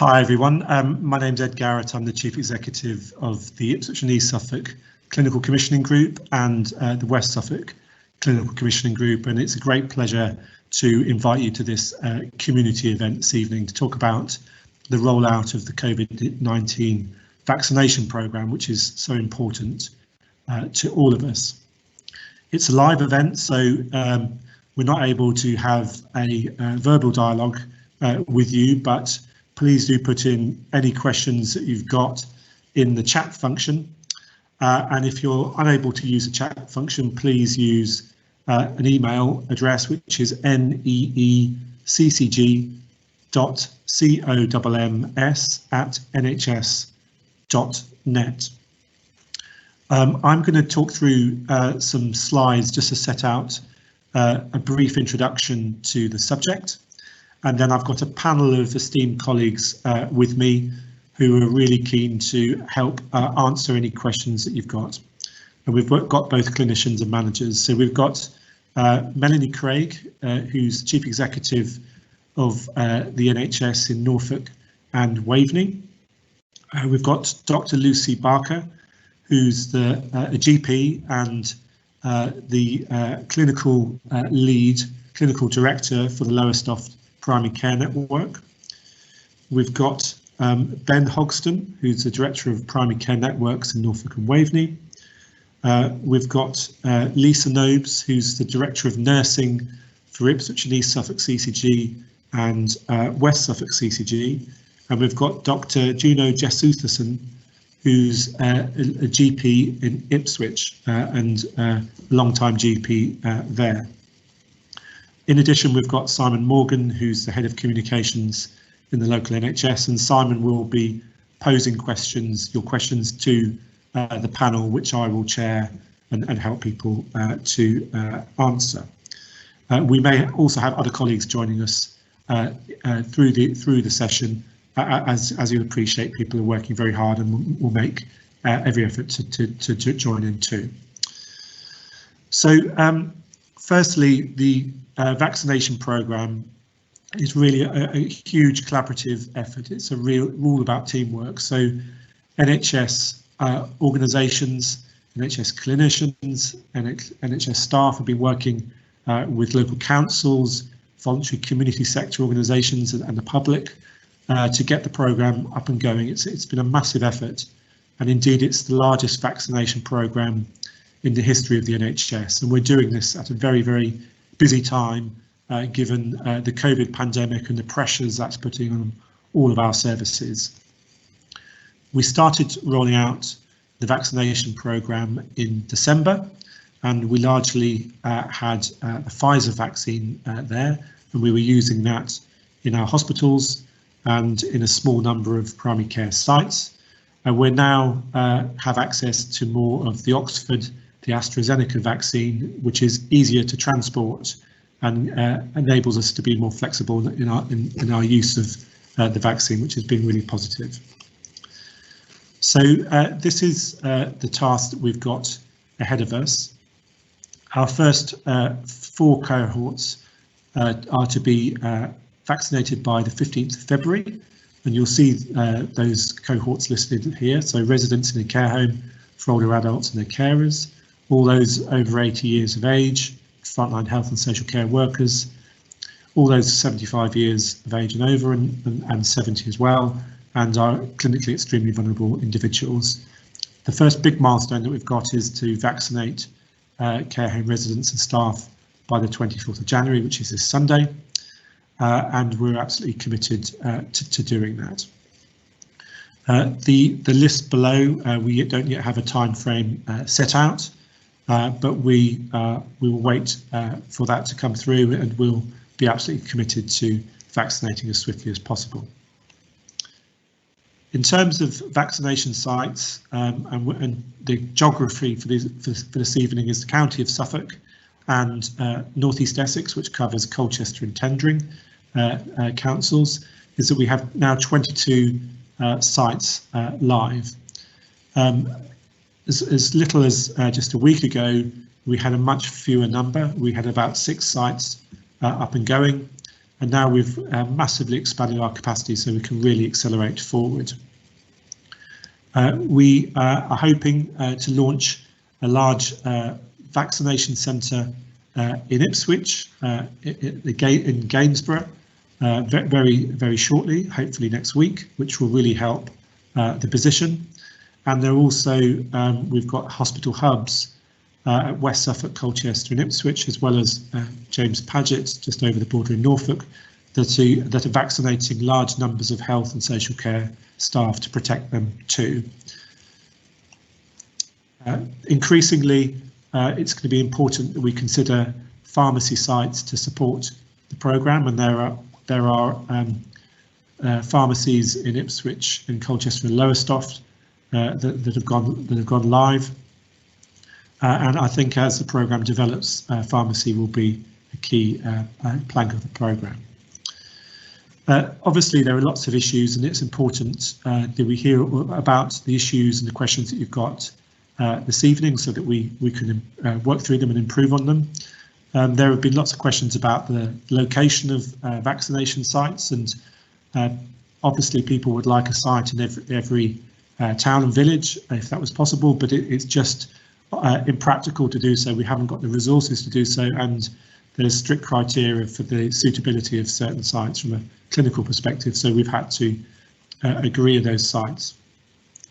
Hi everyone, my name's Ed Garrett. I'm the Chief Executive of the Ipswich and East Suffolk Clinical Commissioning Group and the West Suffolk Clinical Commissioning Group, and it's a great pleasure to invite you to this community event this evening to talk about the rollout of the COVID-19 vaccination programme, which is so important to all of us. It's a live event, so we're not able to have a verbal dialogue with you, but please do put in any questions that you've got in the chat function. And if you're unable to use the chat function, please use an email address, which is neeccg.comms@nhs.net. I'm going to talk through some slides just to set out a brief introduction to the subject. And then I've got a panel of esteemed colleagues with me who are really keen to help answer any questions that you've got. And we've got both clinicians and managers. So we've got Melanie Craig, who's Chief Executive of the NHS in Norfolk and Waveny. We've got Dr. Lucy Barker, who's a GP and the clinical director for the Lowestoft Primary Care Network. We've got Ben Hogston, who's the Director of Primary Care Networks in Norfolk and Waveny. We've got Lisa Nobes, who's the Director of Nursing for Ipswich and East Suffolk CCG and West Suffolk CCG. And we've got Dr. Juno Jesuthason, who's a GP in Ipswich and a long-time GP there. In addition, we've got Simon Morgan, who's the Head of Communications in the local NHS, and Simon will be posing your questions to the panel, which I will chair and help people to answer. We may also have other colleagues joining us through the session. As you appreciate, people are working very hard and will make every effort to join in too. So firstly, the vaccination programme is really a huge collaborative effort. It's all about teamwork. So NHS organisations, NHS clinicians, NHS staff have been working with local councils, voluntary community sector organisations and the public to get the programme up and going. It's been a massive effort, and indeed it's the largest vaccination programme in the history of the NHS, and we're doing this at a very, very busy time given the COVID pandemic and the pressures that's putting on all of our services. We started rolling out the vaccination programme in December, and we largely had the Pfizer vaccine there, and we were using that in our hospitals and in a small number of primary care sites. And we now have access to more of the Oxford, the AstraZeneca vaccine, which is easier to transport and enables us to be more flexible in our use of the vaccine, which has been really positive. So this is the task that we've got ahead of us. Our first 4 cohorts are to be vaccinated by the 15th of February, and you'll see those cohorts listed here. So residents in a care home for older adults and their carers, all those over 80 years of age, frontline health and social care workers, all those 75 years of age and over and 70 as well, and are clinically extremely vulnerable individuals. The first big milestone that we've got is to vaccinate care home residents and staff by the 24th of January, which is this Sunday, and we're absolutely committed to doing that. The list below, we don't yet have a time frame set out, but we will wait for that to come through, and we'll be absolutely committed to vaccinating as swiftly as possible. In terms of vaccination sites and the geography for this evening is the County of Suffolk and Northeast Essex, which covers Colchester and Tendring councils, is that we have now 22 sites live. As little as just a week ago, we had a much fewer number. We had about 6 sites up and going, and now we've massively expanded our capacity so we can really accelerate forward. We are hoping to launch a large vaccination centre in Ipswich, in Gainsborough, very shortly, hopefully next week, which will really help the position. And there also, we've got hospital hubs at West Suffolk, Colchester and Ipswich, as well as James Padgett, just over the border in Norfolk, that are vaccinating large numbers of health and social care staff to protect them too. Increasingly, it's going to be important that we consider pharmacy sites to support the programme, and there are pharmacies in Ipswich, in Colchester and Lowestoft that have gone live. And I think as the programme develops, pharmacy will be a key plank of the programme. Obviously, there are lots of issues, and it's important that we hear about the issues and the questions that you've got this evening, so that we can work through them and improve on them. There have been lots of questions about the location of vaccination sites, and obviously people would like a site in every town and village if that was possible, but it's just impractical to do so. We haven't got the resources to do so, and there's strict criteria for the suitability of certain sites from a clinical perspective, so we've had to agree on those sites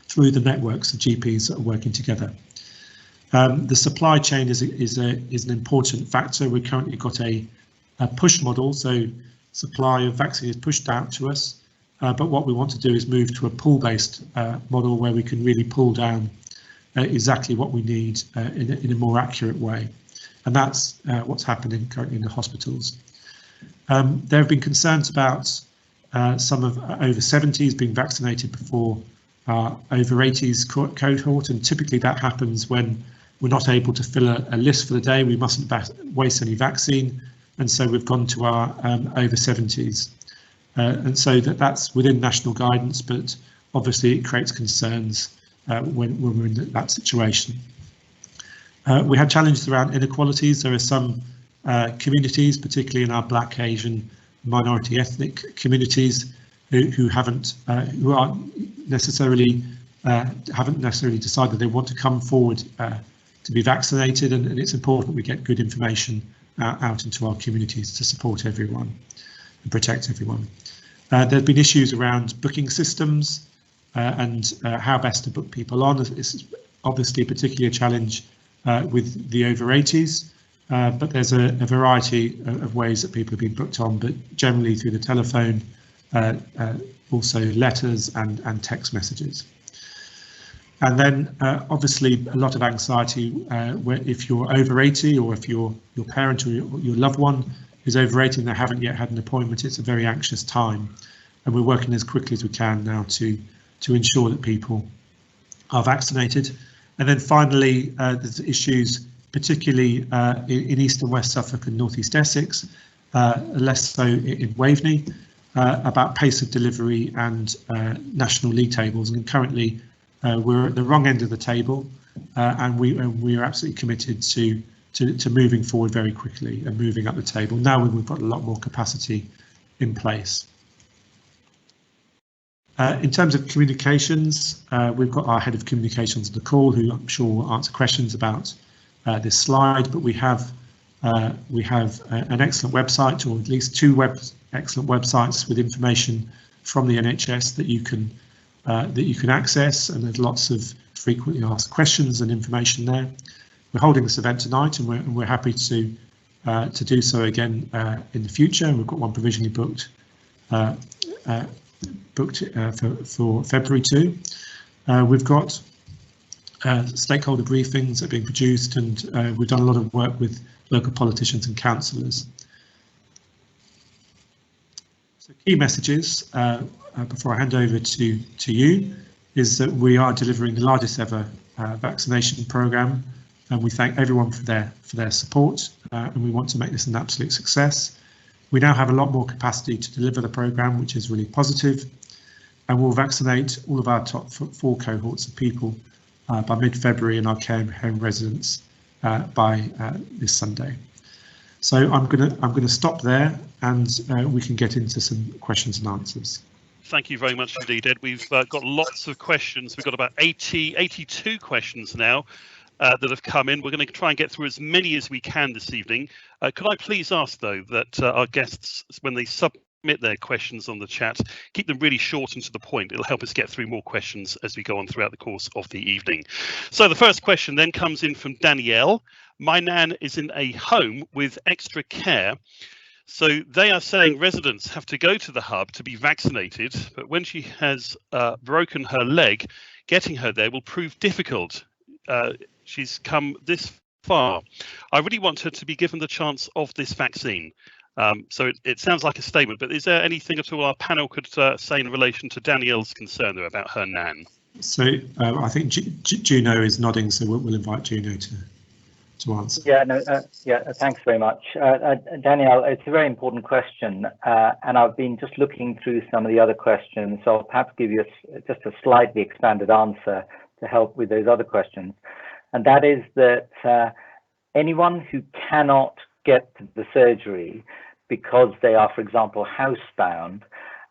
through the networks of GPs that are working together. The supply chain is an important factor. We've currently got a push model, so supply of vaccine is pushed out to us, but what we want to do is move to a pull-based model where we can really pull down exactly what we need in a more accurate way, and that's what's happening currently in the hospitals. There have been concerns about some of over 70s being vaccinated before over 80s cohort, and typically that happens when we're not able to fill a list for the day. We mustn't waste any vaccine, and so we've gone to our over 70s, and so that's within national guidance, but obviously it creates concerns when we're in that situation. We had challenges around inequalities. There are some communities, particularly in our Black, Asian, minority ethnic communities, who haven't necessarily decided they want to come forward to be vaccinated, and it's important we get good information out into our communities to support everyone and protect everyone. There have been issues around booking systems and how best to book people on. It's obviously particularly a challenge with the over 80s, but there's a variety of ways that people have been booked on, but generally through the telephone, also letters and text messages. And then obviously a lot of anxiety where if you're over 80, or if your parent or your loved one is over 80 and they haven't yet had an appointment, it's a very anxious time, and we're working as quickly as we can now to ensure that people are vaccinated. And then finally, there's issues particularly in East and West Suffolk and Northeast Essex, less so in Waveny, about pace of delivery and national league tables. And currently we're at the wrong end of the table, and we are absolutely committed to moving forward very quickly and moving up the table now when we've got a lot more capacity in place. In terms of communications, we've got our head of communications on the call, who I'm sure will answer questions about this slide, but we have an excellent website, or at least two excellent websites with information from the NHS that you can access, and there's lots of frequently asked questions and information there. We're holding this event tonight, and we're happy to do so again in the future. We've got one provisionally booked for February too. We've got stakeholder briefings that are being produced, and we've done a lot of work with local politicians and councillors. So key messages before I hand over to you is that we are delivering the largest ever vaccination programme, and we thank everyone for their support, and we want to make this an absolute success. We now have a lot more capacity to deliver the programme, which is really positive, and we'll vaccinate all of our top 4 cohorts of people by mid-February, and our care home residents by this Sunday. So I'm gonna stop there, and we can get into some questions and answers. Thank you very much indeed, Ed. We've got lots of questions. We've got about 82 questions now that have come in. We're going to try and get through as many as we can this evening. Could I please ask, though, that our guests, when they submit their questions on the chat, keep them really short and to the point. It'll help us get through more questions as we go on throughout the course of the evening. So the first question then comes in from Danielle. My nan is in a home with extra care. So they are saying residents have to go to the hub to be vaccinated, but when she has broken her leg, getting her there will prove difficult. She's come this far. I really want her to be given the chance of this vaccine. So it sounds like a statement, but is there anything at all our panel could say in relation to Danielle's concern there about her nan? So I think Juno is nodding, so we'll invite Juno to answer. Yeah, no, thanks very much. Danielle, it's a very important question, and I've been just looking through some of the other questions, so I'll perhaps give you just a slightly expanded answer to help with those other questions. And that is that anyone who cannot get to the surgery because they are, for example, housebound,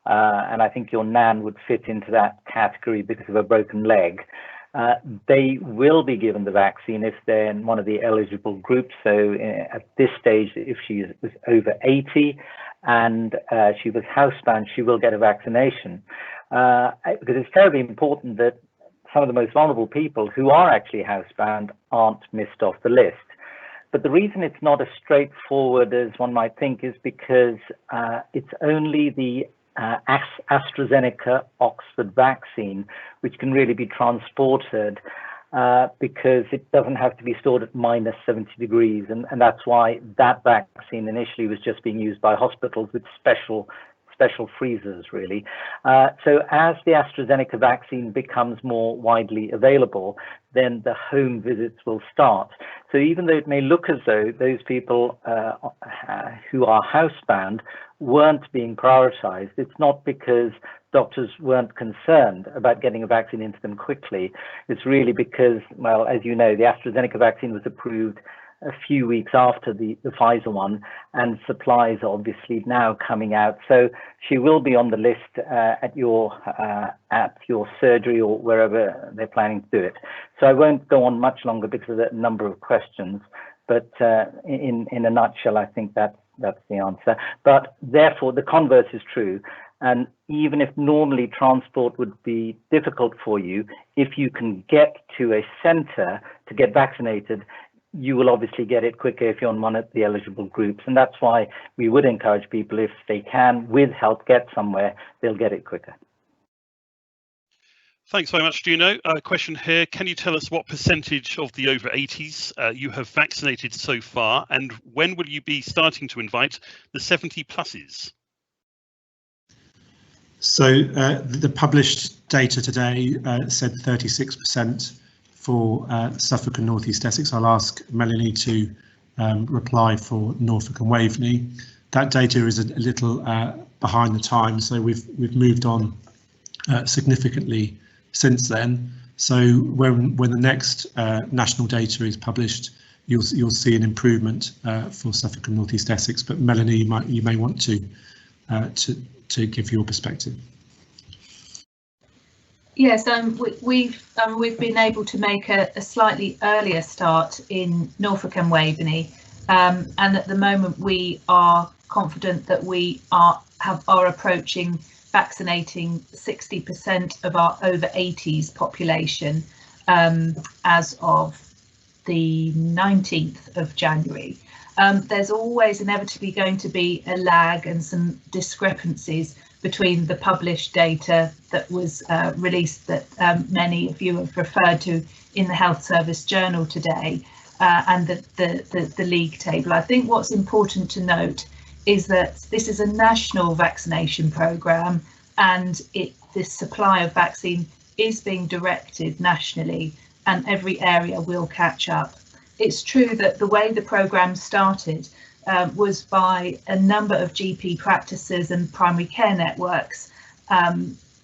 and I think your nan would fit into that category because of a broken leg, they will be given the vaccine if they're in one of the eligible groups. So at this stage, if she was over 80 and she was housebound, she will get a vaccination. Because it's terribly important that some of the most vulnerable people who are actually housebound aren't missed off the list. But the reason it's not as straightforward as one might think is because it's only the AstraZeneca Oxford vaccine which can really be transported because it doesn't have to be stored at minus 70 degrees, and that's why that vaccine initially was just being used by hospitals with special freezers, really. So as the AstraZeneca vaccine becomes more widely available, then the home visits will start. So even though it may look as though those people who are housebound weren't being prioritized, it's not because doctors weren't concerned about getting a vaccine into them quickly. It's really because, well, as you know, the AstraZeneca vaccine was approved a few weeks after the Pfizer one, and supplies are obviously now coming out. So she will be on the list at your surgery or wherever they're planning to do it. So I won't go on much longer because of the number of questions, but in a nutshell, I think that's the answer. But therefore, the converse is true. And even if normally transport would be difficult for you, if you can get to a center to get vaccinated, you will obviously get it quicker if you're on one of the eligible groups. And that's why we would encourage people, if they can, with help, get somewhere, they'll get it quicker. Thanks very much, Juno. Question here, can you tell us what percentage of the over 80s you have vaccinated so far, and when will you be starting to invite the 70 pluses? So the published data today said 36% for Suffolk and Northeast Essex. I'll ask Melanie to reply for Norfolk and Waveny. That data is a little behind the times, so we've moved on significantly since then. So when the next national data is published, you'll see an improvement for Suffolk and Northeast Essex. But Melanie, you may want to give your perspective. Yes, we've been able to make a slightly earlier start in Norfolk and Waveny, and at the moment we are confident that we are approaching vaccinating 60% of our over 80s population as of the 19th of January. There's always inevitably going to be a lag and some discrepancies between the published data that was released that many of you have referred to in the Health Service Journal today and the league table. I think what's important to note is that this is a national vaccination programme, and this supply of vaccine is being directed nationally, and every area will catch up. It's true that the way the programme started was by a number of GP practices and primary care networks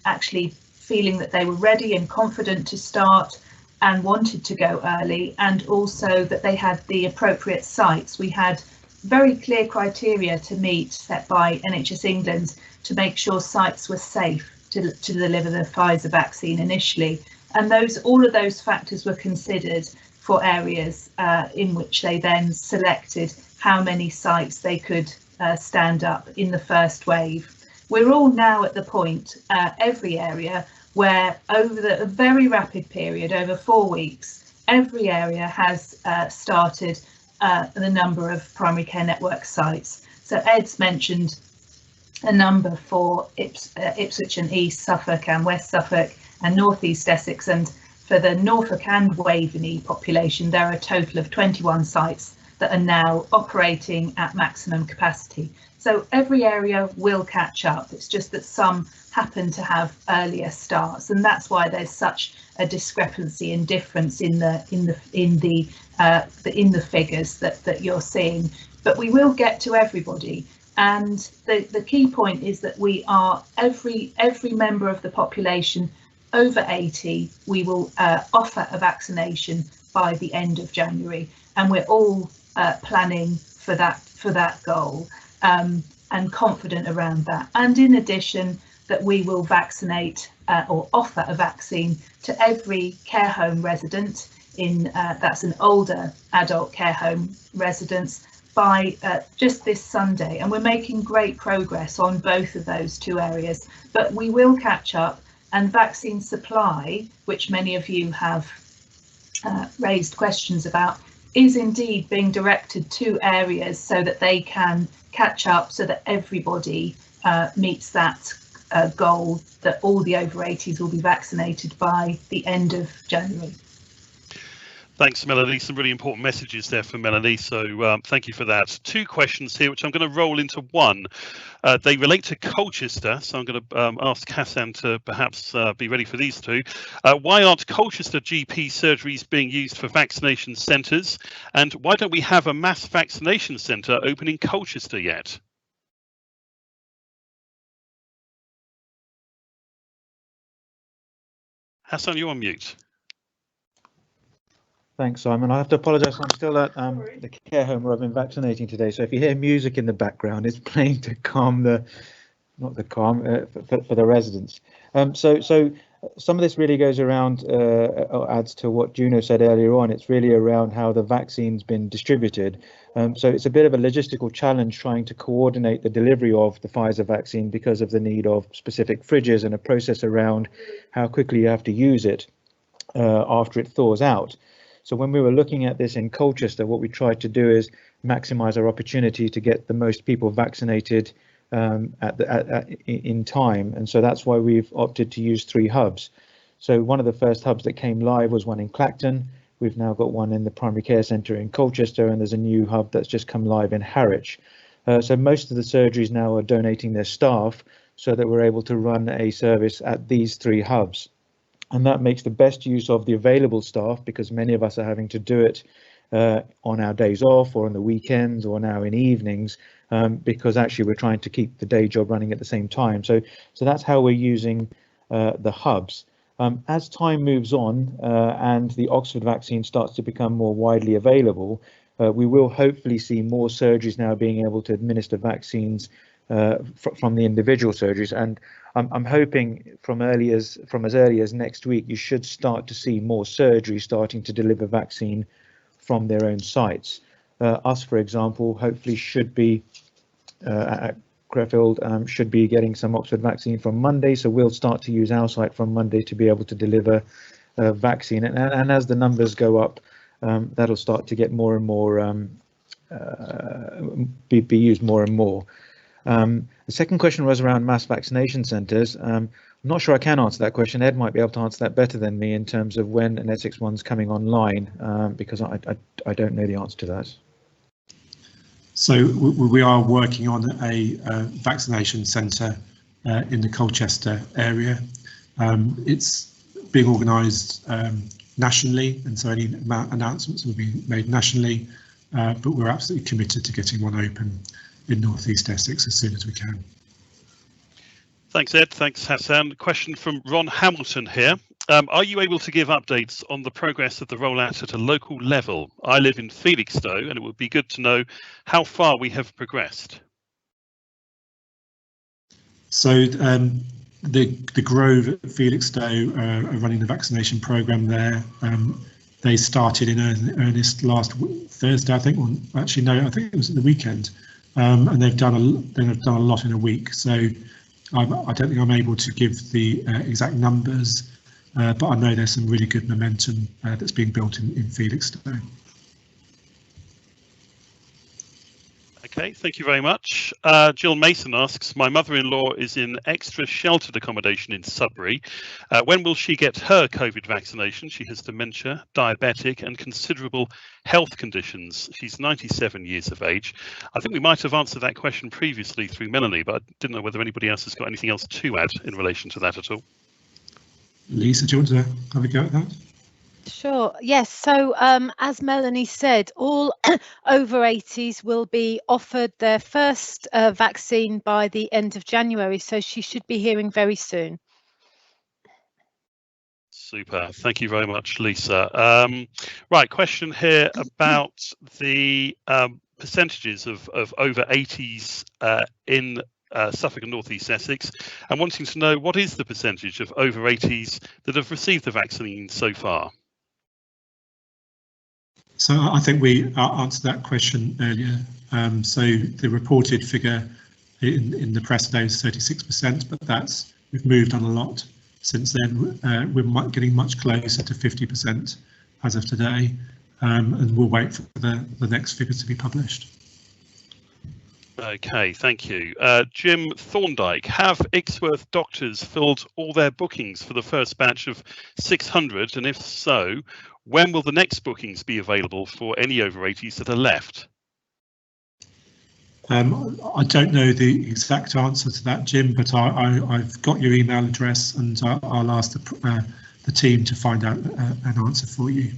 actually feeling that they were ready and confident to start and wanted to go early, and also that they had the appropriate sites. We had very clear criteria to meet set by NHS England to make sure sites were safe to deliver the Pfizer vaccine initially, and all of those factors were considered for areas in which they then selected how many sites they could stand up in the first wave. We're all now at the point, every area, where over a very rapid period, over 4 weeks, every area has started the number of primary care network sites. So Ed's mentioned a number for Ipswich and East Suffolk and West Suffolk and Northeast Essex, and for the Norfolk and Waveny population, there are a total of 21 sites that are now operating at maximum capacity. So every area will catch up. It's just that some happen to have earlier starts, and that's why there's such a discrepancy and difference in the figures that you're seeing. But we will get to everybody. And the key point is that we are every member of the population over 80, we will offer a vaccination by the end of January, and we're all planning for that goal and confident around that. And in addition, that we will vaccinate or offer a vaccine to every care home resident in that's an older adult care home residence by just this Sunday, and we're making great progress on both of those two areas, but we will catch up. And vaccine supply, which many of you have raised questions about, is indeed being directed to areas so that they can catch up, so that everybody meets that goal that all the over 80s will be vaccinated by the end of January. Thanks, Melanie. Some really important messages there for Melanie, so thank you for that. Two questions here, which I'm going to roll into one. They relate to Colchester, so I'm going to ask Hassan to perhaps be ready for these two. Why aren't Colchester GP surgeries being used for vaccination centres? And why don't we have a mass vaccination centre open in Colchester yet? Hassan, you're on mute. Thanks, Simon. I have to apologise. I'm still at the care home where I've been vaccinating today. So if you hear music in the background, it's playing to calm for the residents. So some of this really goes around or adds to what Juno said earlier on. It's really around how the vaccine's been distributed. So it's a bit of a logistical challenge trying to coordinate the delivery of the Pfizer vaccine because of the need of specific fridges and a process around how quickly you have to use it after it thaws out. So when we were looking at this in Colchester, what we tried to do is maximise our opportunity to get the most people vaccinated in time. And so that's why we've opted to use 3 hubs. So one of the first hubs that came live was one in Clacton. We've now got one in the primary care centre in Colchester, and there's a new hub that's just come live in Harwich. So most of the surgeries now are donating their staff so that we're able to run a service at these 3 hubs. And that makes the best use of the available staff, because many of us are having to do it on our days off or on the weekends or now in evenings, because actually we're trying to keep the day job running at the same time. So that's how we're using the hubs. As time moves on and the Oxford vaccine starts to become more widely available, we will hopefully see more surgeries now being able to administer vaccines from the individual surgeries, and I'm hoping from as early as next week you should start to see more surgeries starting to deliver vaccine from their own sites. Us, for example, hopefully should be at Crefeld should be getting some Oxford vaccine from Monday, so we'll start to use our site from Monday to be able to deliver vaccine, and as the numbers go up, that'll start to get more and more be used more and more. The second question was around mass vaccination centres. I'm not sure I can answer that question. Ed might be able to answer that better than me in terms of when an Essex one's coming online, because I don't know the answer to that. So we are working on a vaccination centre in the Colchester area. It's being organised nationally, and so any announcements will be made nationally, but we're absolutely committed to getting one open in Northeast Essex as soon as we can. Thanks, Ed. Thanks, Hassan. Question from Ron Hamilton here. Are you able to give updates on the progress of the rollout at a local level? I live in Felixstowe, and it would be good to know how far we have progressed. So the Grove at Felixstowe are running the vaccination programme there. They started in earnest last Thursday, I think. Well, actually, no, I think it was at the weekend, and they've done a lot in a week. So I don't think I'm able to give the exact numbers, but I know there's some really good momentum that's being built in Felixstowe. Okay, thank you very much. Jill Mason asks, my mother-in-law is in extra sheltered accommodation in Sudbury. When will she get her COVID vaccination? She has dementia, diabetic and considerable health conditions. She's 97 years of age. I think we might have answered that question previously through Melanie, but I didn't know whether anybody else has got anything else to add in relation to that at all. Lisa, do you want to have a go at that? Sure, yes. So as Melanie said, all over 80s will be offered their first vaccine by the end of January, so she should be hearing very soon. Super, thank you very much, Lisa. Right, question here about the percentages of over 80s in Suffolk and Northeast Essex, and wanting to know what is the percentage of over 80s that have received the vaccine so far. So I think we answered that question earlier. So the reported figure in the press today is 36%, but we've moved on a lot since then. We're getting much closer to 50% as of today, and we'll wait for the next figures to be published. Okay, thank you. Jim Thorndike, have Ixworth doctors filled all their bookings for the first batch of 600, and if so, when will the next bookings be available for any over 80s that are left? I don't know the exact answer to that, Jim, but I've got your email address, and I'll ask the team to find out an answer for you.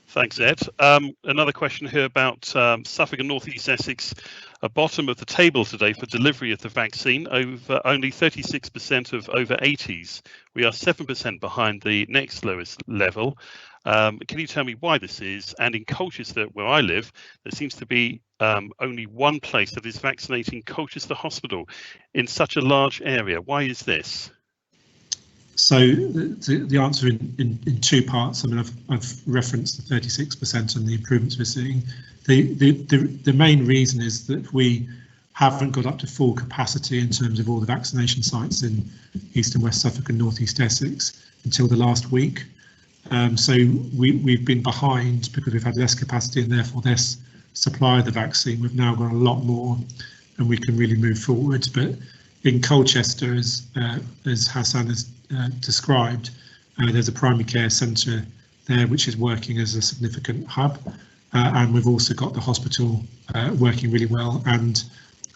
Thanks, Ed. Another question here about Suffolk and Northeast Essex, bottom of the table today for delivery of the vaccine, over only 36% of over 80s. We are 7% behind the next lowest level. Can you tell me why this is? And in Colchester, where I live, there seems to be only one place that is vaccinating Colchester Hospital in such a large area. Why is this? So the answer in two parts. I mean, I've referenced the 36% and the improvements we're seeing. The main reason is that we haven't got up to full capacity in terms of all the vaccination sites in East and West Suffolk and Northeast Essex until the last week. So we've been behind because we've had less capacity and therefore less supply of the vaccine. We've now got a lot more and we can really move forward. But in Colchester, as Hassan has described, there's a primary care centre there which is working as a significant hub, and we've also got the hospital working really well, and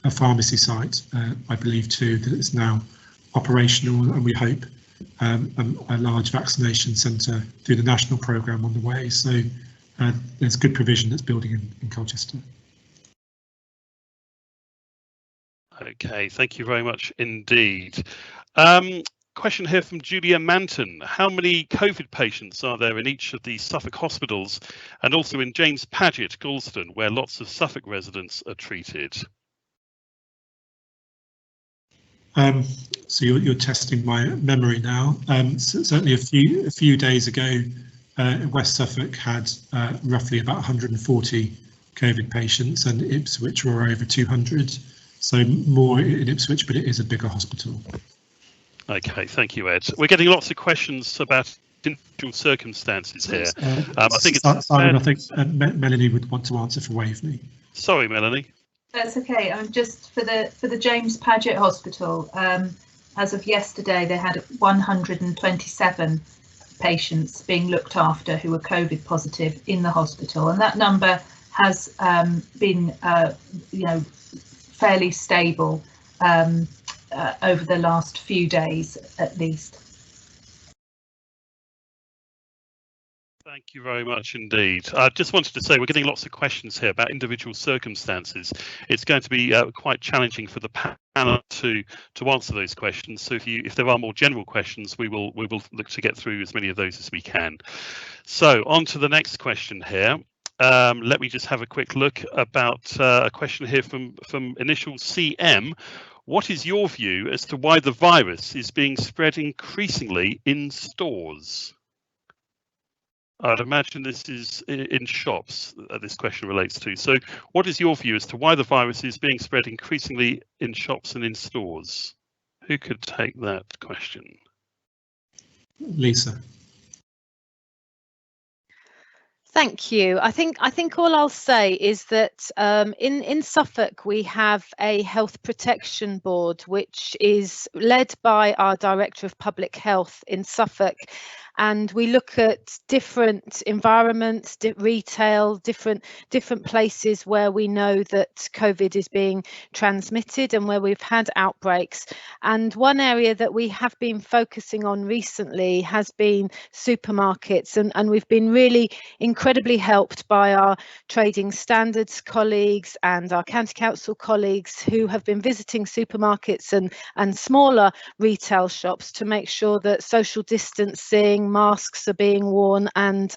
a pharmacy site, I believe too, that is now operational, and we hope a large vaccination centre through the national programme on the way. So there's good provision that's building in Colchester. Okay, thank you very much indeed. Question here from Julia Manton. How many COVID patients are there in each of the Suffolk hospitals and also in James Padgett, Galston, where lots of Suffolk residents are treated? So you're testing my memory now. So certainly a few days ago, West Suffolk had roughly about 140 COVID patients, and Ipswich were over 200. So more in Ipswich, but it is a bigger hospital. Okay, thank you, Ed. We're getting lots of questions about individual circumstances here. I think it's Simon, I think Melanie would want to answer for Waveny. Sorry, Melanie. That's okay. Just for the James Padgett Hospital, as of yesterday, they had 127 patients being looked after who were COVID positive in the hospital, and that number has been, fairly stable over the last few days, at least. Thank you very much indeed. I just wanted to say we're getting lots of questions here about individual circumstances. It's going to be quite challenging for the panel to answer those questions. So if there are more general questions, we will look to get through as many of those as we can. So on to the next question here. Let me just have a quick look about a question here from initial CM. What is your view as to why the virus is being spread increasingly in stores? I'd imagine this is in shops that this question relates to. So what is your view as to why the virus is being spread increasingly in shops and in stores? Who could take that question? Lisa. Thank you. I think all I'll say is that in Suffolk we have a health protection board which is led by our Director of Public Health in Suffolk, and we look at different environments, retail, different places where we know that COVID is being transmitted and where we've had outbreaks. And one area that we have been focusing on recently has been supermarkets, and we've been really incredibly helped by our trading standards colleagues and our county council colleagues who have been visiting supermarkets and smaller retail shops to make sure that social distancing, masks are being worn, and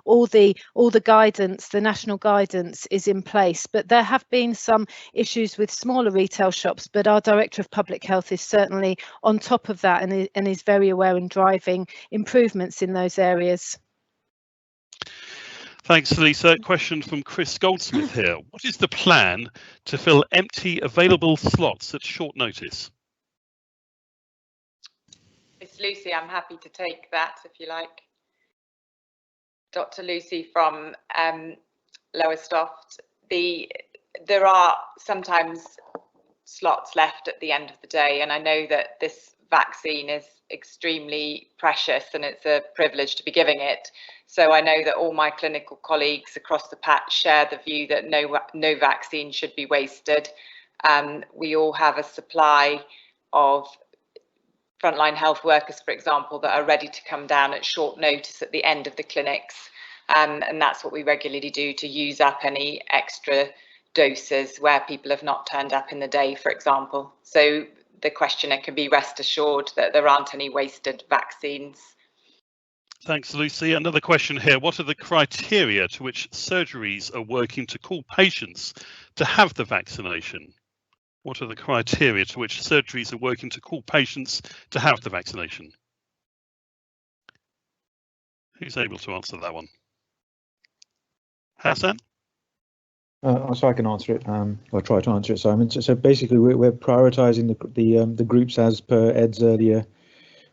all the guidance, the national guidance, is in place. But there have been some issues with smaller retail shops, but our Director of Public Health is certainly on top of that and is very aware and driving improvements in those areas. Thanks, Lisa. Question from Chris Goldsmith here. What is the plan to fill empty available slots at short notice? It's Lucy. I'm happy to take that if you like. Dr. Lucy from Lowestoft. There are sometimes slots left at the end of the day, and I know that this vaccine is extremely precious and it's a privilege to be giving it. So I know that all my clinical colleagues across the patch share the view that no vaccine should be wasted. We all have a supply of frontline health workers, for example, that are ready to come down at short notice at the end of the clinics. And that's what we regularly do to use up any extra doses where people have not turned up in the day, for example. So the questioner can be rest assured that there aren't any wasted vaccines. Thanks, Lucy. Another question here. What are the criteria to which surgeries are working to call patients to have the vaccination? What are the criteria to which surgeries are working to call patients to have the vaccination? Who's able to answer that one? Hassan? So I can answer it, or try to answer it, Simon. So basically, we're prioritising the groups as per Ed's earlier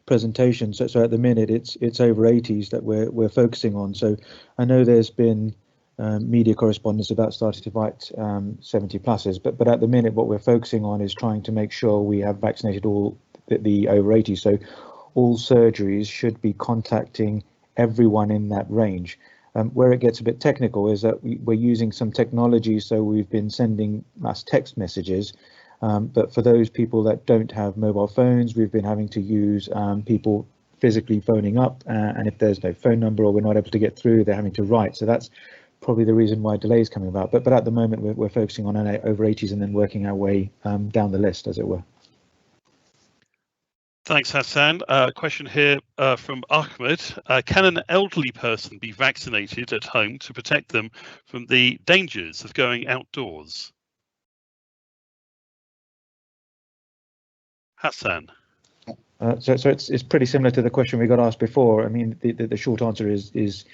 presentation. So at the minute, it's over 80s that we're focusing on. So I know there's been media correspondence about starting to invite 70 pluses, but at the minute, what we're focusing on is trying to make sure we have vaccinated all the over 80s. So all surgeries should be contacting everyone in that range. Where it gets a bit technical is that we're using some technology, so we've been sending mass text messages, but for those people that don't have mobile phones, we've been having to use people physically phoning up, and if there's no phone number or we're not able to get through, they're having to write. So that's probably the reason why delay is coming about. But at the moment, we're focusing on over 80s and then working our way down the list, as it were. Thanks, Hassan. Question here from Ahmed. Can an elderly person be vaccinated at home to protect them from the dangers of going outdoors? Hassan. So it's pretty similar to the question we got asked before. I mean, the short answer is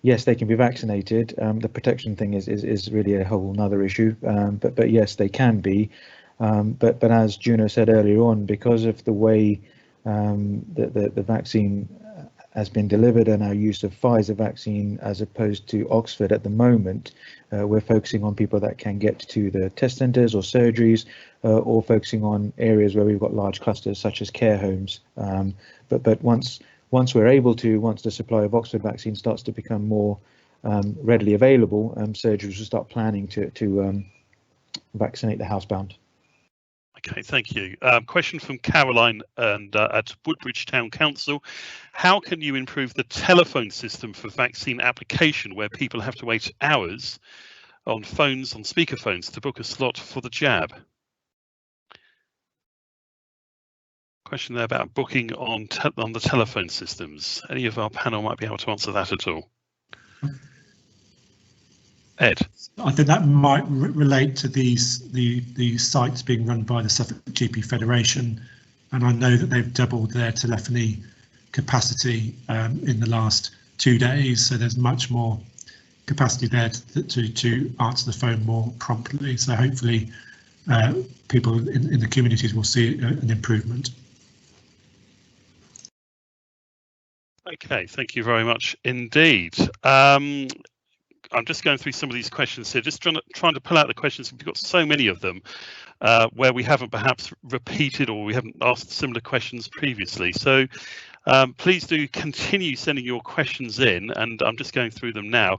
yes, they can be vaccinated. The protection thing is really a whole nother issue. But yes, they can be. But as Juno said earlier on, because of the way the vaccine has been delivered and our use of Pfizer vaccine as opposed to Oxford at the moment, we're focusing on people that can get to the test centres or surgeries, or focusing on areas where we've got large clusters such as care homes. But once we're able to, once the supply of Oxford vaccine starts to become more readily available, surgeries will start planning to vaccinate the housebound. Okay, thank you. Question from Caroline and at Woodbridge Town Council. How can you improve the telephone system for vaccine application where people have to wait hours on phones, on speakerphones, to book a slot for the jab? Question there about booking on the telephone systems. Any of our panel might be able to answer that at all. Ed. I think that might relate to the sites being run by the Suffolk GP Federation, and I know that they've doubled their telephony capacity in the last 2 days, so there's much more capacity there to answer the phone more promptly. So hopefully people in the communities will see an improvement. Okay, thank you very much indeed. I'm just going through some of these questions here, just trying to pull out the questions. We've got so many of them where we haven't perhaps repeated or we haven't asked similar questions previously. So please do continue sending your questions in, and I'm just going through them now.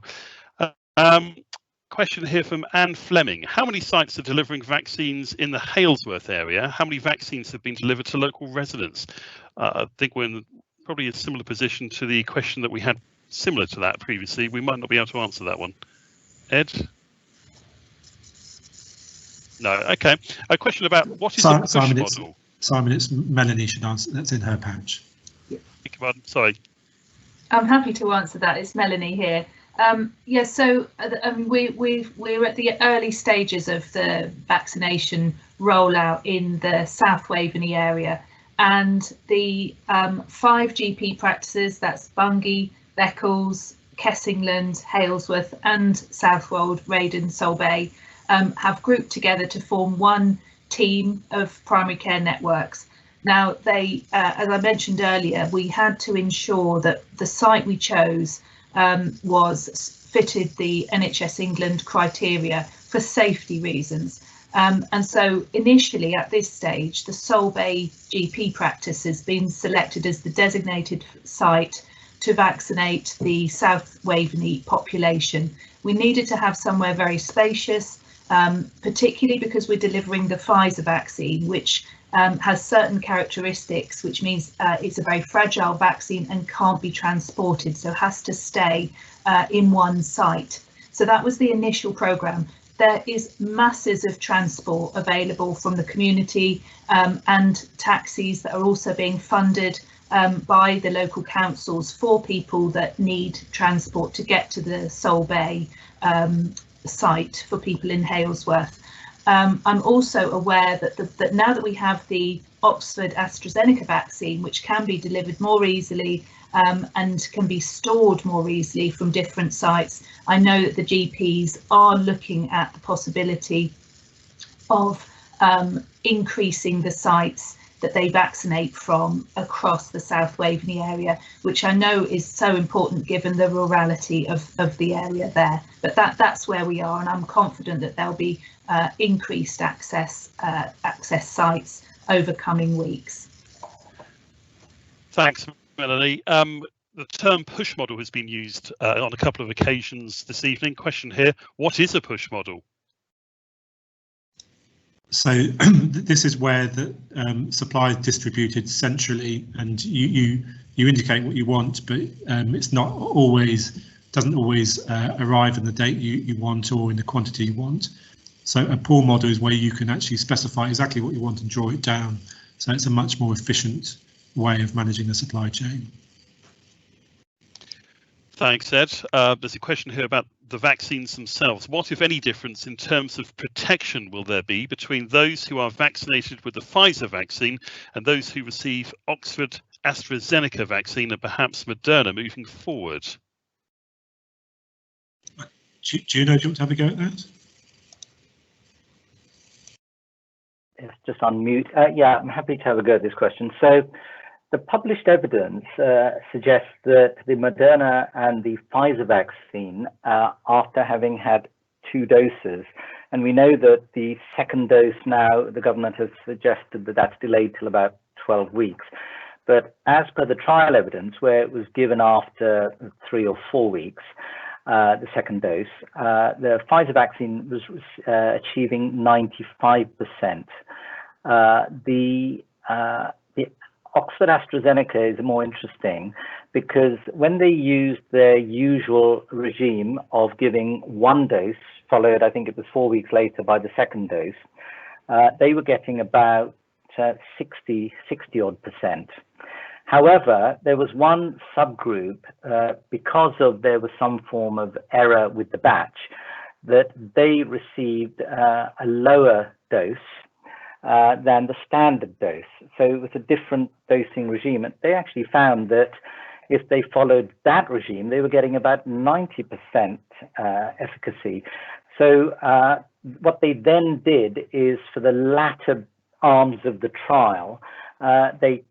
Question here from Anne Fleming. How many sites are delivering vaccines in the Halesworth area? How many vaccines have been delivered to local residents? I think we're in probably a similar position to the question that we had similar to that previously. We might not be able to answer that one. Ed? No. Okay. A question about what is the push model? Simon, it's Melanie should answer. That's in her patch. Sorry. I'm happy to answer that. It's Melanie here. Yeah, so we're at the early stages of the vaccination rollout in the South Waveny area, and the 5 GP practices, that's Bungay, Beccles, Kessingland, Halesworth and Southwold, Raiden, Solbay, have grouped together to form one team of primary care networks. Now, they, as I mentioned earlier, we had to ensure that the site we chose fitted the NHS England criteria for safety reasons. And so initially at this stage, the Solbay GP practice has been selected as the designated site to vaccinate the South Waveny population. We needed to have somewhere very spacious, particularly because we're delivering the Pfizer vaccine, which has certain characteristics, which means it's a very fragile vaccine and can't be transported, so has to stay in one site. So that was the initial programme. There is masses of transport available from the community and taxis that are also being funded by the local councils for people that need transport to get to the Solbay site for people in Halesworth. I'm also aware that now that we have the Oxford AstraZeneca vaccine, which can be delivered more easily and can be stored more easily from different sites, I know that the GPs are looking at the possibility of increasing the sites that they vaccinate from across the South Waveny area, which I know is so important given the rurality of the area there. But that's where we are, and I'm confident that there'll be increased access sites over coming weeks. Thanks, Melanie. The term push model has been used on a couple of occasions this evening. Question here, what is a push model? So this is where the supply is distributed centrally, and you indicate what you want, but it's not always, doesn't always arrive in the date you want or in the quantity you want. So a pull model is where you can actually specify exactly what you want and draw it down. So it's a much more efficient way of managing the supply chain. Thanks, Ed. There's a question here about the vaccines themselves. What, if any, difference in terms of protection will there be between those who are vaccinated with the Pfizer vaccine and those who receive Oxford AstraZeneca vaccine and perhaps Moderna moving forward? Juno, do you want to have a go at that? It's just on mute. Yeah, I'm happy to have a go at this question. So the published evidence suggests that the Moderna and the Pfizer vaccine, after having had 2 doses, and we know that the second dose now, the government has suggested that that's delayed till about 12 weeks. But as per the trial evidence, where it was given after 3 or 4 weeks, the second dose, the Pfizer vaccine was achieving 95% The Oxford AstraZeneca is more interesting because when they used their usual regime of giving one dose, followed I think it was 4 weeks later by the second dose, they were getting about 60 odd%. However, there was one subgroup, because there was some form of error with the batch, that they received a lower dose than the standard dose. So it was a different dosing regime. And they actually found that if they followed that regime, they were getting about 90% efficacy. So what they then did is, for the latter arms of the trial, they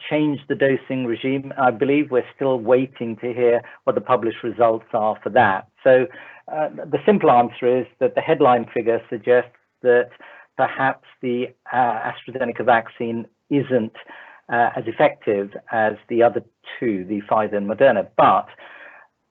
changed the dosing regime. I believe we're still waiting to hear what the published results are for that. So the simple answer is that the headline figure suggests that perhaps the AstraZeneca vaccine isn't as effective as the other two, the Pfizer and Moderna. But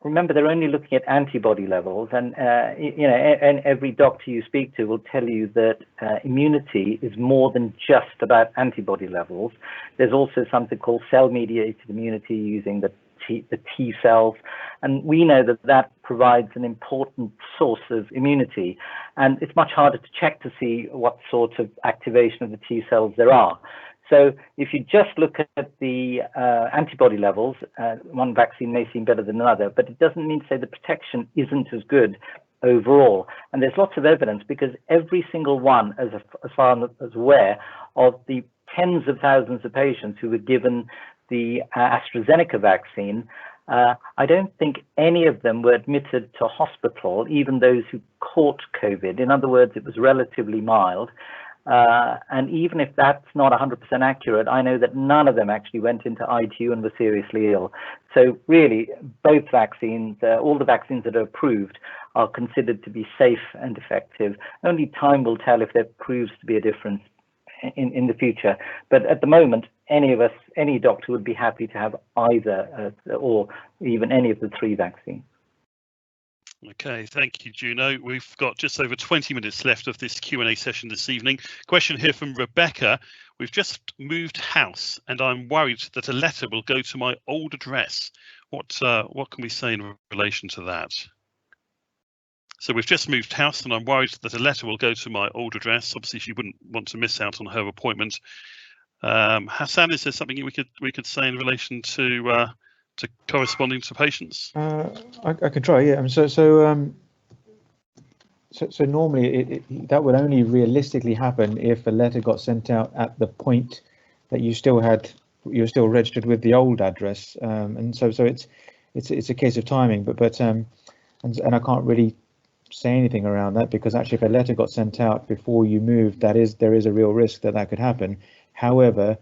remember, they're only looking at antibody levels, and and every doctor you speak to will tell you that immunity is more than just about antibody levels. There's also something called cell-mediated immunity using the T cells, and we know that that provides an important source of immunity, and it's much harder to check to see what sort of activation of the T cells there are. So if you just look at the antibody levels, one vaccine may seem better than another, but it doesn't mean to say the protection isn't as good overall. And there's lots of evidence, because every single one, as far as aware, of the tens of thousands of patients who were given the AstraZeneca vaccine, I don't think any of them were admitted to hospital, even those who caught COVID. In other words, it was relatively mild. And even if that's not 100% accurate, I know that none of them actually went into ITU and were seriously ill. So really, both vaccines, all the vaccines that are approved, are considered to be safe and effective. Only time will tell if there proves to be a difference in the future. But at the moment, any of us, any doctor would be happy to have either or even any of the three vaccines. Okay, thank you, Juno. We've got just over 20 minutes left of this Q&A session this evening. Question here from Rebecca. We've just moved house and I'm worried that a letter will go to my old address. What can we say in relation to that? So we've just moved house and I'm worried that a letter will go to my old address. Obviously, she wouldn't want to miss out on her appointment. Hassan, is there something we could say in relation to corresponding to patients? I could try, yeah. So normally that would only realistically happen if a letter got sent out at the point that you're still registered with the old address, and so it's a case of timing. But and I can't really say anything around that, because actually, if a letter got sent out before you moved, there is a real risk that could happen. However,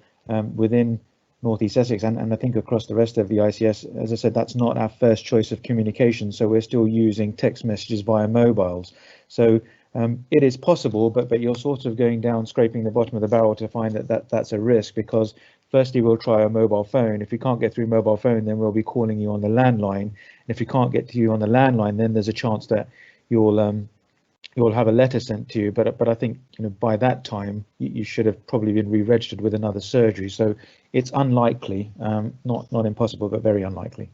within Northeast Essex and I think across the rest of the ICS, as I said, that's not our first choice of communication. So we're still using text messages via mobiles. So it is possible, but you're sort of going down, scraping the bottom of the barrel to find that's a risk, because firstly, we'll try a mobile phone. If we can't get through mobile phone, then we'll be calling you on the landline. And if we can't get to you on the landline, then there's a chance that you'll have a letter sent to you, but I think by that time you should have probably been re-registered with another surgery. So it's unlikely, not impossible, but very unlikely.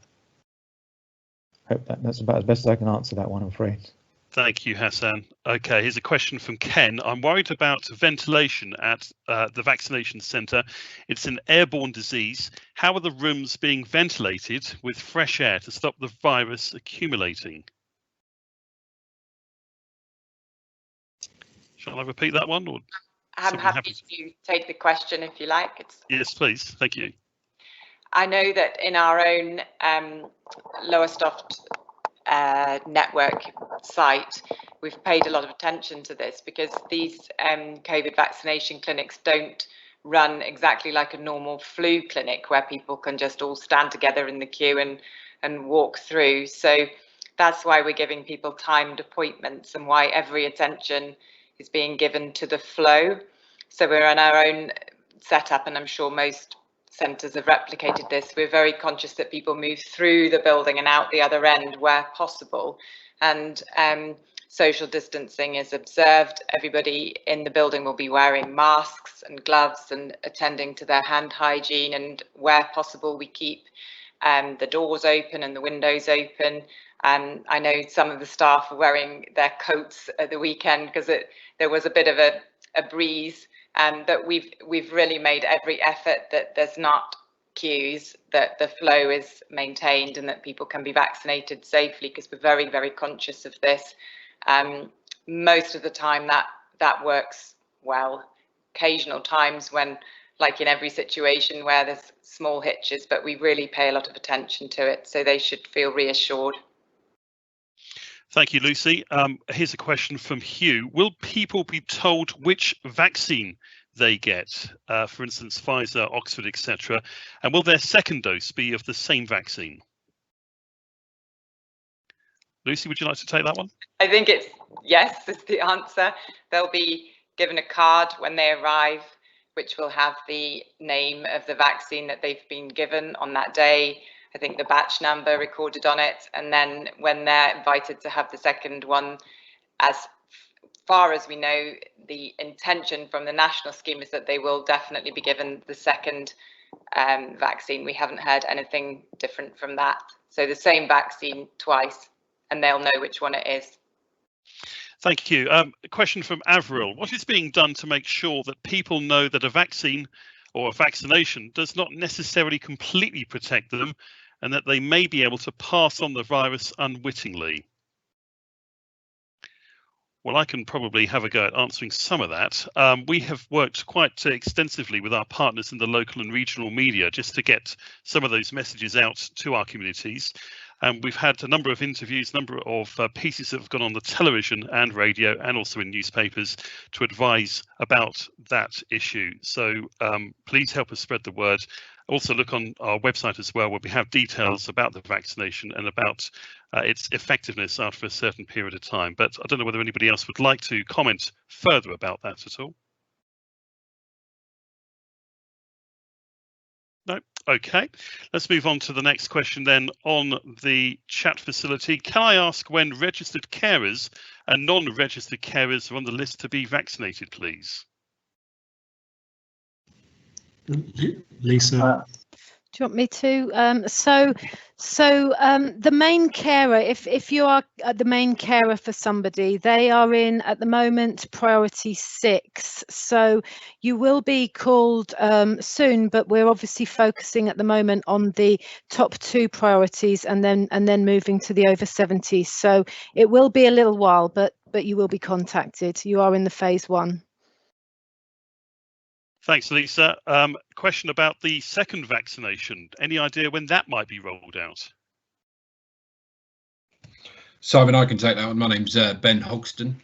Hope that's about as best as I can answer that one, I'm afraid. Thank you, Hassan. Okay, here's a question from Ken. I'm worried about ventilation at the vaccination centre. It's an airborne disease. How are the rooms being ventilated with fresh air to stop the virus accumulating? Shall I repeat that one? Or I'm happy to take the question if you like. Yes, please. Thank you. I know that in our own Lowestoft network site, we've paid a lot of attention to this, because these COVID vaccination clinics don't run exactly like a normal flu clinic where people can just all stand together in the queue and walk through. So that's why we're giving people timed appointments, and why every attention is being given to the flow. So we're on our own setup, and I'm sure most centres have replicated this. We're very conscious that people move through the building and out the other end where possible. And social distancing is observed. Everybody in the building will be wearing masks and gloves and attending to their hand hygiene, and where possible we keep the doors open and the windows open. I know some of the staff are wearing their coats at the weekend because there was a bit of a breeze, but we've really made every effort that there's not queues, that the flow is maintained and that people can be vaccinated safely, because we're very, very conscious of this. Most of the time that works well. Occasional times when, like in every situation, where there's small hitches, but we really pay a lot of attention to it, so they should feel reassured. Thank you, Lucy. Here's a question from Hugh. Will people be told which vaccine they get, for instance, Pfizer, Oxford, etc., and will their second dose be of the same vaccine? Lucy, would you like to take that one? I think it's yes is the answer. They'll be given a card when they arrive, which will have the name of the vaccine that they've been given on that day. I think the batch number recorded on it, and then when they're invited to have the second one, as far as we know, the intention from the national scheme is that they will definitely be given the second vaccine. We haven't heard anything different from that. So the same vaccine twice, and they'll know which one it is. Thank you. A question from Avril. What is being done to make sure that people know that a vaccine or a vaccination does not necessarily completely protect them, and that they may be able to pass on the virus unwittingly? Well, I can probably have a go at answering some of that. We have worked quite extensively with our partners in the local and regional media just to get some of those messages out to our communities. And we've had a number of interviews, number of pieces that have gone on the television and radio and also in newspapers to advise about that issue. So please help us spread the word. Also look on our website as well, where we have details about the vaccination and about its effectiveness after a certain period of time. But I don't know whether anybody else would like to comment further about that at all. No. OK, let's move on to the next question then on the chat facility. Can I ask when registered carers and non-registered carers are on the list to be vaccinated, please? Lisa. Do you want me to? So the main carer, if you are the main carer for somebody, they are in at the moment priority 6. So you will be called soon, but we're obviously focusing at the moment on the top 2 priorities, and then moving to the over 70s. So it will be a little while, but you will be contacted. You are in the phase 1. Thanks, Lisa. Question about the second vaccination. Any idea when that might be rolled out? Simon, I can take that one. My name's Ben Hogston.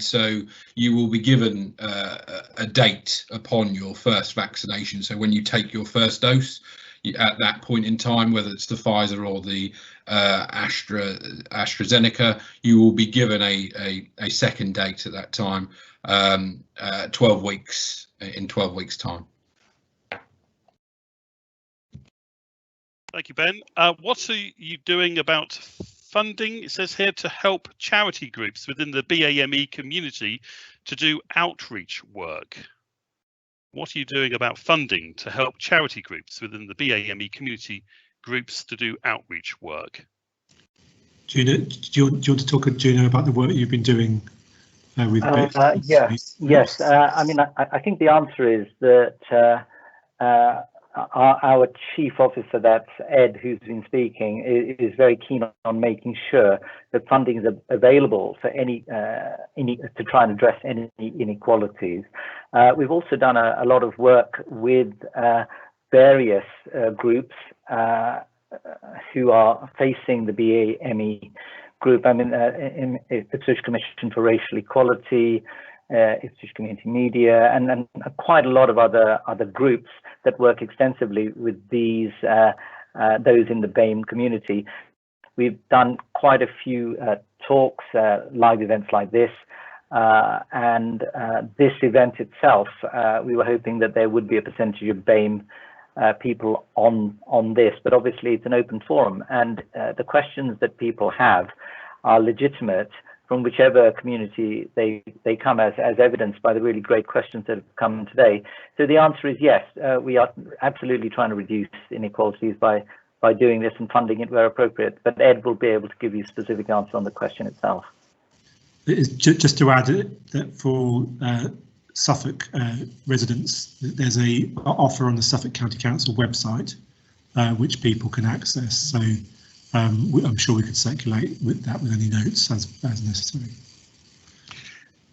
So you will be given a date upon your first vaccination. So when you take your first dose, at that point in time, whether it's the Pfizer or the AstraZeneca, you will be given a second date at that time, 12 weeks. In 12 weeks' time. Thank you, Ben. What are you doing about funding? It says here to help charity groups within the BAME community to do outreach work. What are you doing about funding to help charity groups within the BAME community groups to do outreach work? Gina, do you want to talk, Gina, about the work you've been doing? Yes. I mean, I think the answer is that our chief officer, that's Ed, who's been speaking, is very keen on making sure that funding is available for any to try and address any inequalities. We've also done a lot of work with various groups who are facing the BAME group. I mean, Ipswich Commission for Racial Equality, Ipswich Community Media, and quite a lot of other groups that work extensively with these those in the BAME community. We've done quite a few talks, live events like this, and this event itself, we were hoping that there would be a percentage of BAME people on this, but obviously it's an open forum, and the questions that people have are legitimate, from whichever community they come, as evidenced by the really great questions that have come today. So the answer is yes, we are absolutely trying to reduce inequalities by doing this and funding it where appropriate, but Ed will be able to give you a specific answer on the question itself. Just to add that for Suffolk residents, there's a offer on the Suffolk County Council website which people can access. So I'm sure we could circulate with any notes as necessary.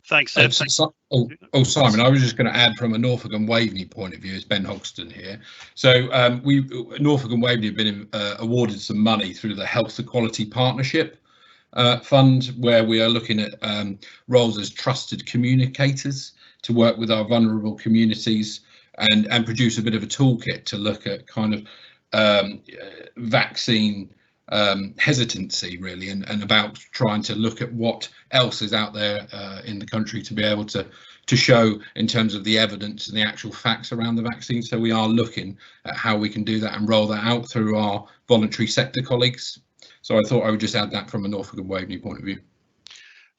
Thanks, Ed. Simon, I was just going to add from a Norfolk and Waveny point of view, it's Ben Hogston here. So Norfolk and Waveny have been awarded some money through the Health Equality Partnership Fund, where we are looking at roles as trusted communicators to work with our vulnerable communities and produce a bit of a toolkit to look at kind of vaccine hesitancy, really, and about trying to look at what else is out there in the country to be able to show in terms of the evidence and the actual facts around the vaccine. So we are looking at how we can do that and roll that out through our voluntary sector colleagues. So I thought I would just add that from a Norfolk and Waveny point of view.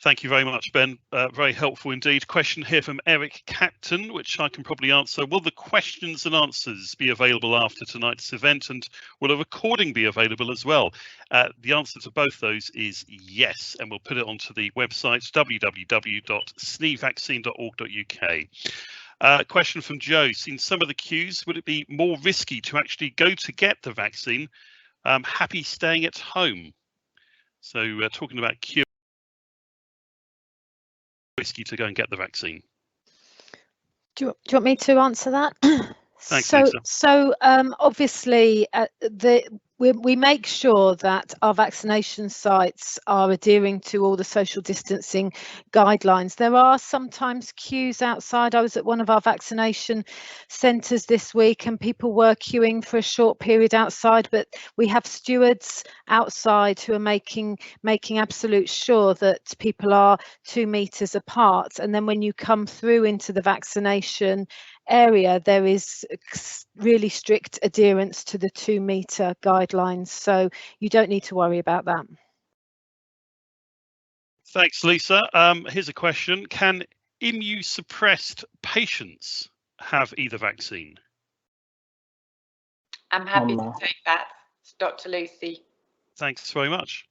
Thank you very much, Ben. Very helpful indeed. Question here from Eric Captain, which I can probably answer. Will the questions and answers be available after tonight's event, and will a recording be available as well? The answer to both those is yes, and we'll put it onto the website www.snevaccine.org.uk. Question from Joe. Seen some of the queues. Would it be more risky to actually go to get the vaccine? Happy staying at home. So talking about queue. Risky to go and get the vaccine. Do you want me to answer that? Thanks, Lisa. So obviously we make sure that our vaccination sites are adhering to all the social distancing guidelines. There are sometimes queues outside. I was at one of our vaccination centres this week and people were queuing for a short period outside, but we have stewards outside who are making absolute sure that people are 2 metres apart. And then when you come through into the vaccination area, there is really strict adherence to the 2 metre guidelines, so you don't need to worry about that. Thanks, Lisa. Here's a question. Can immunosuppressed patients have either vaccine? I'm happy to take that. It's Dr. Lucy. Thanks very much.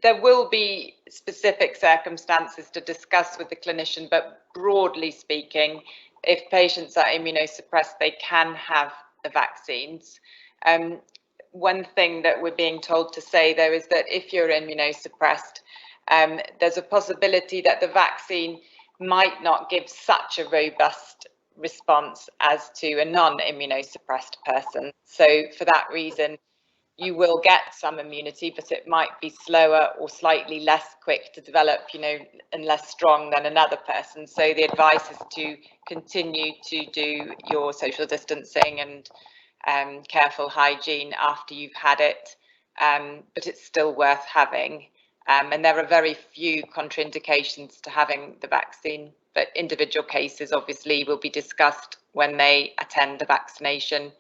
There will be specific circumstances to discuss with the clinician, but broadly speaking, if patients are immunosuppressed, they can have the vaccines. One thing that we're being told to say, though, is that if you're immunosuppressed, there's a possibility that the vaccine might not give such a robust response as to a non-immunosuppressed person. So for that reason, you will get some immunity, but it might be slower or slightly less quick to develop, and less strong than another person. So the advice is to continue to do your social distancing and careful hygiene after you've had it, but it's still worth having. And there are very few contraindications to having the vaccine, but individual cases obviously will be discussed when they attend the vaccination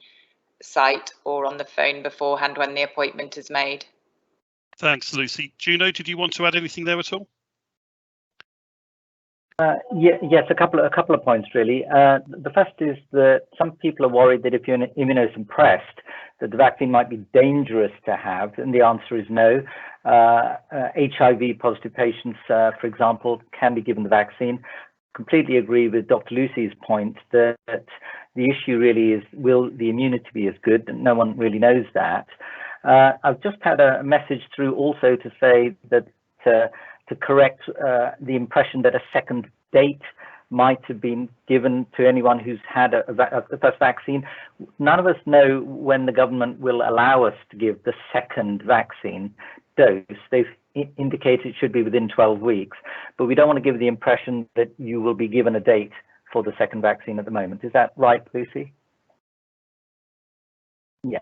site or on the phone beforehand when the appointment is made. Thanks, Lucy. Juno, did you want to add anything there at all? Yes, a couple of points really. The first is that some people are worried that if you're immunosuppressed, that the vaccine might be dangerous to have, and the answer is no. HIV positive patients, for example, can be given the vaccine. Completely agree with Dr. Lucy's point that the issue really is, will the immunity be as good? No one really knows that. I've just had a message through also to say that to correct the impression that a second date might have been given to anyone who's had the first vaccine. None of us know when the government will allow us to give the second vaccine dose. They've indicated it should be within 12 weeks, but we don't want to give the impression that you will be given a date for the second vaccine at the moment. Is that right, Lucy? Yeah.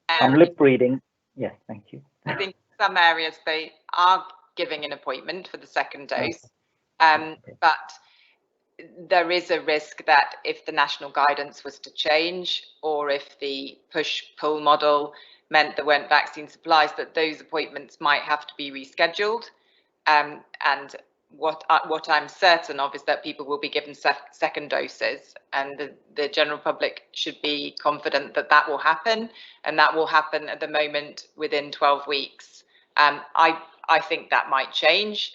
I'm lip reading. Yes, thank you. I think some areas they are giving an appointment for the second dose, but there is a risk that if the national guidance was to change, or if the push-pull model meant there weren't vaccine supplies, that those appointments might have to be rescheduled. And what I'm certain of is that people will be given second doses, and the general public should be confident that that will happen, and that will happen at the moment within 12 weeks. I think that might change,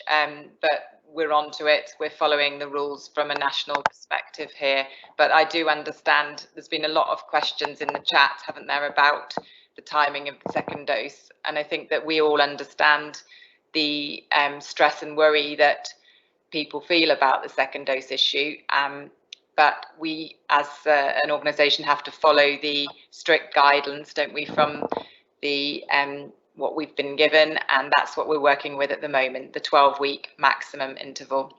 but we're onto it. We're following the rules from a national perspective here, but I do understand there's been a lot of questions in the chat, haven't there, about the timing of the second dose, and I think that we all understand the stress and worry that people feel about the second dose issue, but we as an organisation have to follow the strict guidance, don't we, from the what we've been given, and that's what we're working with at the moment, the 12-week maximum interval.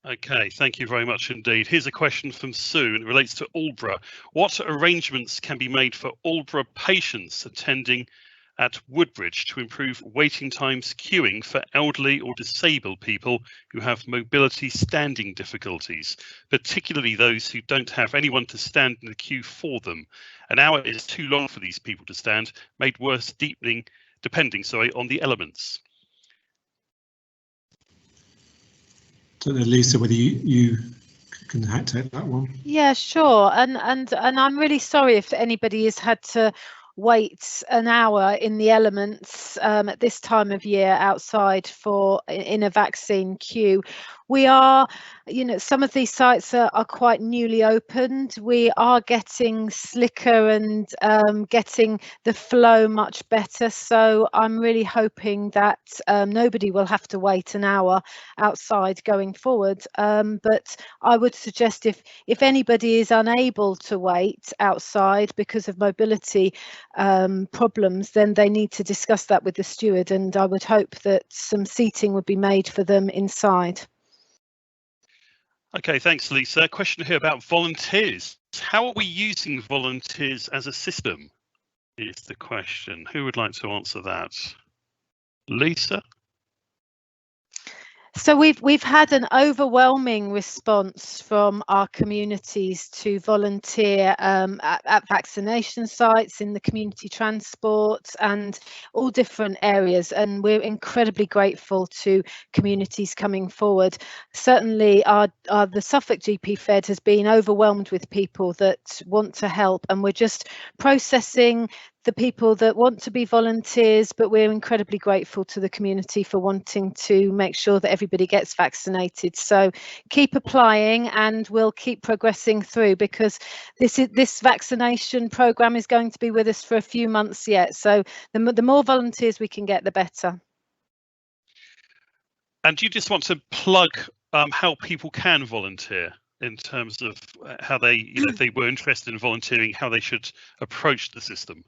Okay, thank you very much indeed. Here's a question from Sue, and it relates to Aldborough. What arrangements can be made for Aldborough patients attending at Woodbridge to improve waiting times queuing for elderly or disabled people who have mobility standing difficulties, particularly those who don't have anyone to stand in the queue for them? An hour is too long for these people to stand, made worse depending on the elements. Don't know, Lisa, whether you can take that one. Yeah, sure. And I'm really sorry if anybody has had to wait an hour in the elements at this time of year outside in a vaccine queue. We are, some of these sites are quite newly opened. We are getting slicker and getting the flow much better. So I'm really hoping that nobody will have to wait an hour outside going forward. But I would suggest if anybody is unable to wait outside because of mobility problems, then they need to discuss that with the steward, and I would hope that some seating would be made for them inside. Okay, thanks, Lisa. Question here about volunteers. How are we using volunteers as a system is the question. Who would like to answer that? Lisa? So we've had an overwhelming response from our communities to volunteer at vaccination sites, in the community transport and all different areas, and we're incredibly grateful to communities coming forward. Certainly the Suffolk GP Fed has been overwhelmed with people that want to help, and we're just processing the people that want to be volunteers, but we're incredibly grateful to the community for wanting to make sure that everybody gets vaccinated. So keep applying, and we'll keep progressing through, because this vaccination programme is going to be with us for a few months yet. So the more volunteers we can get, the better. And do you just want to plug how people can volunteer in terms of how they, if they were interested in volunteering, how they should approach the system?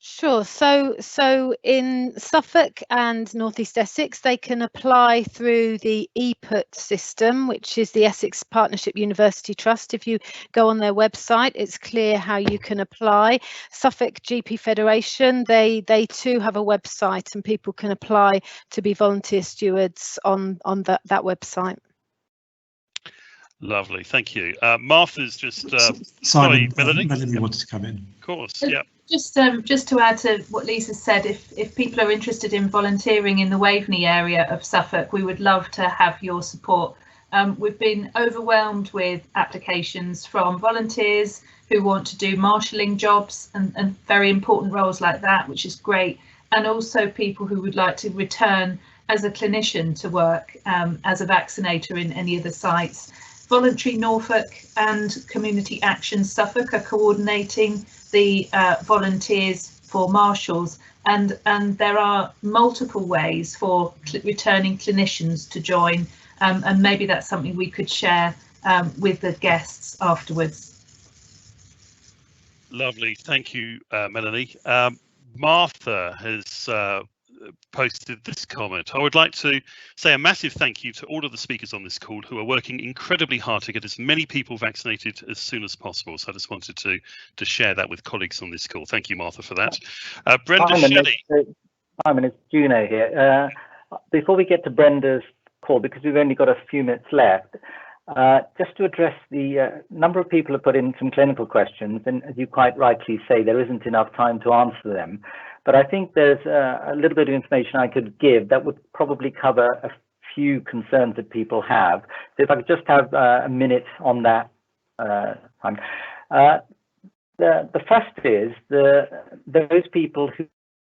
Sure. So in Suffolk and Northeast Essex, they can apply through the EPUT system, which is the Essex Partnership University Trust. If you go on their website, it's clear how you can apply. Suffolk GP Federation, they too have a website, and people can apply to be volunteer stewards on that website. Lovely, thank you. Martha's just Simon, Melanie. Melanie wanted to come in. Of course, yeah. Just to add to what Lisa said, if people are interested in volunteering in the Waveny area of Suffolk, we would love to have your support. We've been overwhelmed with applications from volunteers who want to do marshalling jobs and very important roles like that, which is great, and also people who would like to return as a clinician to work as a vaccinator in any of the sites. Voluntary Norfolk and Community Action Suffolk are coordinating the volunteers for marshals, and there are multiple ways for returning clinicians to join, and maybe that's something we could share with the guests afterwards. Lovely, thank you, Melanie. Martha has posted this comment. I would like to say a massive thank you to all of the speakers on this call who are working incredibly hard to get as many people vaccinated as soon as possible. So I just wanted to share that with colleagues on this call. Thank you, Martha, for that. Brenda Shelley. Simon, it's Juno here. Before we get to Brenda's call, because we've only got a few minutes left, Just to address the number of people have put in some clinical questions, and as you quite rightly say, there isn't enough time to answer them. But I think there's a little bit of information I could give that would probably cover a few concerns that people have. So if I could just have a minute on that time. The first is those people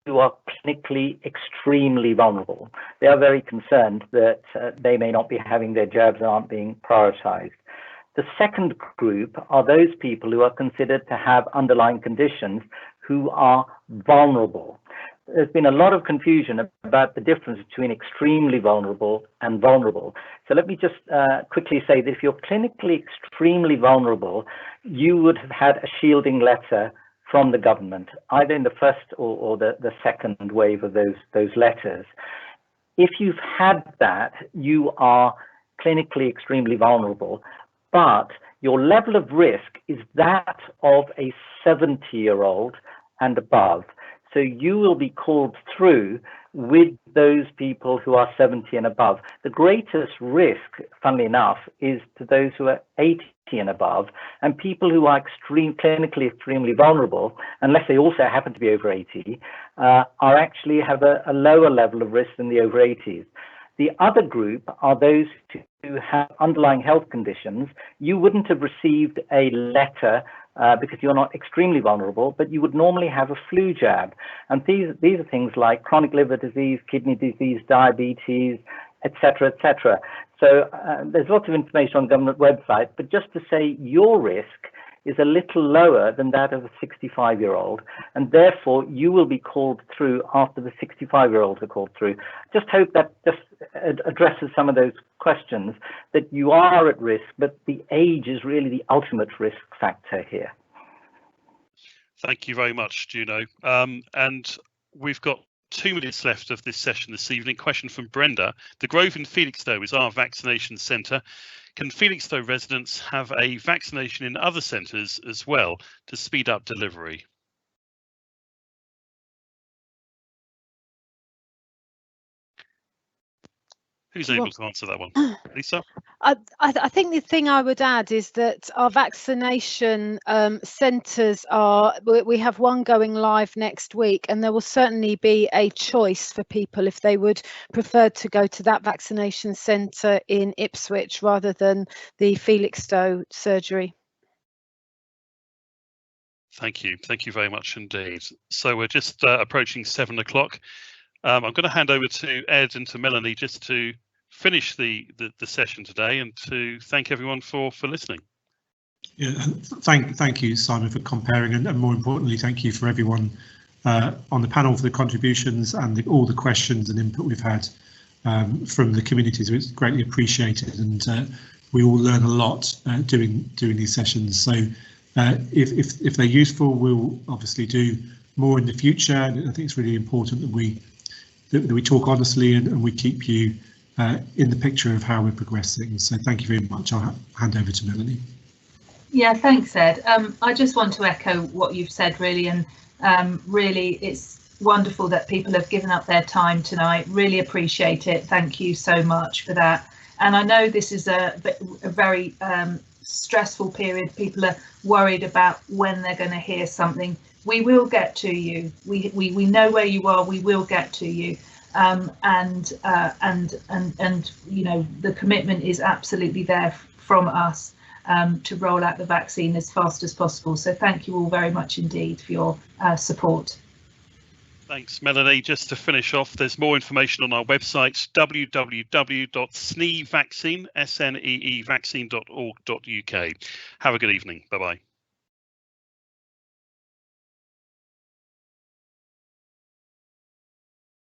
who are clinically extremely vulnerable. They are very concerned that they may not be having their jabs and aren't being prioritized. The second group are those people who are considered to have underlying conditions who are vulnerable. There's been a lot of confusion about the difference between extremely vulnerable and vulnerable. So let me just quickly say that if you're clinically extremely vulnerable, you would have had a shielding letter from the government, either in the first or the second wave of those letters. If you've had that, you are clinically extremely vulnerable, but your level of risk is that of a 70-year-old and above. So you will be called through with those people who are 70 and above. The greatest risk, funnily enough, is to those who are 80 and above, and people who are clinically extremely vulnerable, unless they also happen to be over 80, are actually have a lower level of risk than the over 80s. The other group are those who have underlying health conditions. You wouldn't have received a letter because you're not extremely vulnerable, but you would normally have a flu jab. And these are things like chronic liver disease, kidney disease, diabetes, etc., etc. So there's lots of information on the government website, but just to say your risk is a little lower than that of a 65-year-old, and therefore you will be called through after the 65-year-olds are called through. Just hope that just addresses some of those questions, that you are at risk, but the age is really the ultimate risk factor here. Thank you very much, Juno. And we've got 2 minutes left of this session this evening. Question from Brenda. The Grove in Felixstowe is our vaccination centre. Can Felixstowe residents have a vaccination in other centres as well to speed up delivery? Who's able to answer that one? Lisa? I think the thing I would add is that our vaccination centres we have one going live next week, and there will certainly be a choice for people if they would prefer to go to that vaccination centre in Ipswich rather than the Felixstowe surgery. Thank you. Thank you very much indeed. So we're just approaching 7 o'clock. I'm going to hand over to Ed and to Melanie just to finish the session today and to thank everyone for listening. Yeah, thank you, Simon, for comparing, and more importantly, thank you for everyone on the panel for the contributions and all the questions and input we've had from the communities. It's greatly appreciated, and we all learn a lot doing these sessions. So if they're useful, we'll obviously do more in the future. And I think it's really important that we talk honestly and we keep you in the picture of how we're progressing. So thank you very much. I'll hand over to Melanie. Yeah, thanks, Ed. I just want to echo what you've said, really, and really it's wonderful that people have given up their time tonight. Really appreciate it. Thank you so much for that. And I know this is a very stressful period. People are worried about when they're going to hear something. We will get to you. We know where you are. We will get to you. And you know, the commitment is absolutely there from us to roll out the vaccine as fast as possible. So thank you all very much indeed for your support. Thanks, Melanie. Just to finish off, there's more information on our website, www.sneevaccine.org.uk. Have a good evening. Bye-bye.